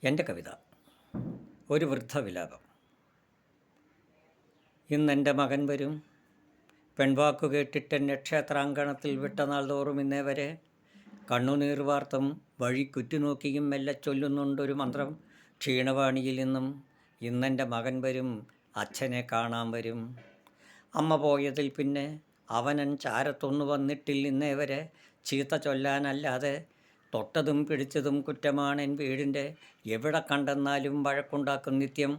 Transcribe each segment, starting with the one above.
എൻ്റെ കവിത ഒരു വൃദ്ധവിലാപം. ഇന്നെൻ്റെ മകൻ വരും, പെൺവാക്കു കേട്ടിട്ടെന്നെ ക്ഷേത്രാങ്കണത്തിൽ വിട്ടനാൾ തോറും ഇന്നേ വരെ കണ്ണുനീർ വാർത്തും വഴിക്കുറ്റുനോക്കിയും മെല്ലെ ചൊല്ലുന്നുണ്ടൊരു മന്ത്രം ക്ഷീണവാണിയിൽ നിന്നും. ഇന്നെൻ്റെ മകൻ വരും, അച്ഛനെ കാണാൻ വരും. അമ്മ പോയതിൽ പിന്നെ അവനൻ ചാരത്തൊന്നു വന്നിട്ടില്ലിന്നേ വരെ. ചീത്ത ചൊല്ലാനല്ലാതെ തൊട്ടതും പിടിച്ചതും കുറ്റമാണെൻ വീടിൻ്റെ. എവിടെ കണ്ടെന്നാലും വഴക്കുണ്ടാക്കും നിത്യം.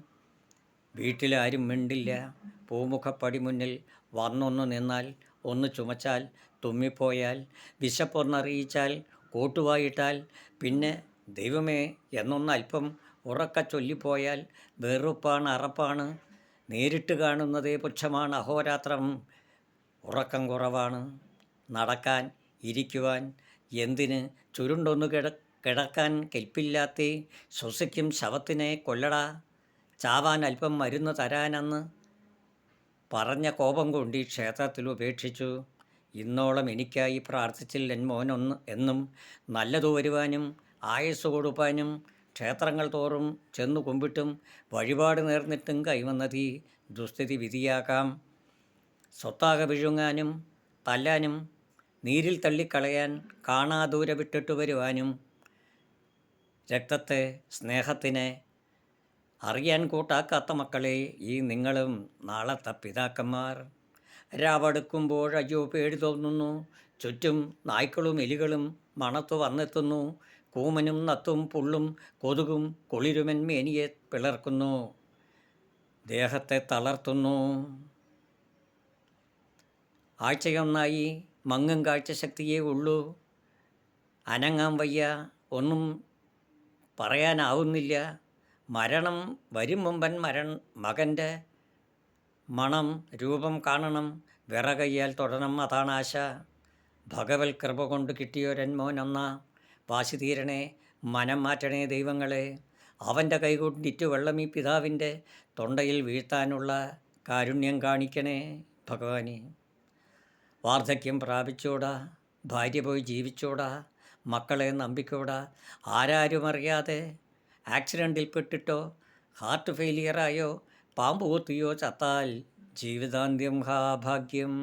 വീട്ടിലാരും മിണ്ടില്ല. പൂമുഖപ്പടി മുന്നിൽ വന്നൊന്നു നിന്നാൽ, ഒന്ന് ചുമച്ചാൽ, തുമ്മിപ്പോയാൽ, വിശപ്പൊന്നറിയിച്ചാൽ, കൂട്ടുവായിട്ടാൽ, പിന്നെ ദൈവമേ എന്നൊന്നല്പം ഉറക്ക ചൊല്ലിപ്പോയാൽ വെറുപ്പാണ്, അറപ്പാണ്. നേരിട്ട് കാണുന്നതേ പുച്ഛമാണ്, അഹോരാത്രം ഉറക്കം കുറവാണ്. നടക്കാൻ, ഇരിക്കുവാൻ, എന്തിന് ചുരുണ്ടൊന്നു കിടക്കാൻ കെൽപ്പില്ലാത്തേ. ശ്വസിക്കും ശവത്തിനെ കൊല്ലടാ, ചാവാൻ അല്പം മരുന്ന് തരാനെന്ന് പറഞ്ഞ കോപം കൊണ്ട് ഈ ക്ഷേത്രത്തിൽ ഉപേക്ഷിച്ചു. ഇന്നോളം എനിക്കായി പ്രാർത്ഥിച്ചില്ലെൻ മോനൊന്ന് എന്നും. നല്ലതു വരുവാനും ആയുസ് കൊടുപ്പാനും ക്ഷേത്രങ്ങൾ തോറും ചെന്നു കുമ്പിട്ടും വഴിപാട് നേർന്നിട്ടും കൈവന്നതീ ദുസ്ഥിതി വിധിയാക്കാം. സ്വത്താകെ വിഴുങ്ങാനും തല്ലാനും നീരിൽ തള്ളിക്കളയാൻ കാണാദൂരെ വിട്ടിട്ട് വരുവാനും രക്തത്തെ സ്നേഹത്തിനെ അറിയാൻ കൂട്ടാക്കാത്ത മക്കളെ ഈ നിങ്ങളും നാളത്തെ പിതാക്കന്മാർ. രാവടുക്കുമ്പോഴയ്യോ പേടി തോന്നുന്നു. ചുറ്റും നായ്ക്കളും എലികളും മണത്തു വന്നെത്തുന്നു. കൂമനും നത്തും പുള്ളും കൊതുകും കുളിരുമൻ മേനിയെ പിളർക്കുന്നു, ദേഹത്തെ തളർത്തുന്നു. ആഴ്ചയൊന്നായി മങ്ങും കാഴ്ചശക്തിയേ ഉള്ളൂ. അനങ്ങാൻ വയ്യ, ഒന്നും പറയാനാവുന്നില്ല. മരണം വരും മുമ്പൻ മകൻ്റെ മണം രൂപം കാണണം, വിറകയ്യാൽ തൊടണം, അതാണ് ആശ. ഭഗവത് കൃപ കൊണ്ട് കിട്ടിയൊരൻ മോനൊന്ന വാശി തീരണേ, മനം മാറ്റണേ ദൈവങ്ങളെ. അവൻ്റെ കൈകൊണ്ടിറ്റു വെള്ളം ഈ പിതാവിൻ്റെ തൊണ്ടയിൽ വീഴ്ത്താനുള്ള കാരുണ്യം കാണിക്കണേ ഭഗവാനെ. വാർദ്ധക്യം പ്രാപിച്ചൂടാ, ഭാര്യ പോയി ജീവിച്ചൂടാ, മക്കളെ നമ്പിക്കൂടാ. ആരാരുമറിയാതെ ആക്സിഡൻറ്റിൽപ്പെട്ടിട്ടോ, ഹാർട്ട് ഫെയിലിയറായോ, പാമ്പ് കുത്തിയോ ചത്താൽ ജീവിതാന്ത്യം ഹാ ഭാഗ്യം.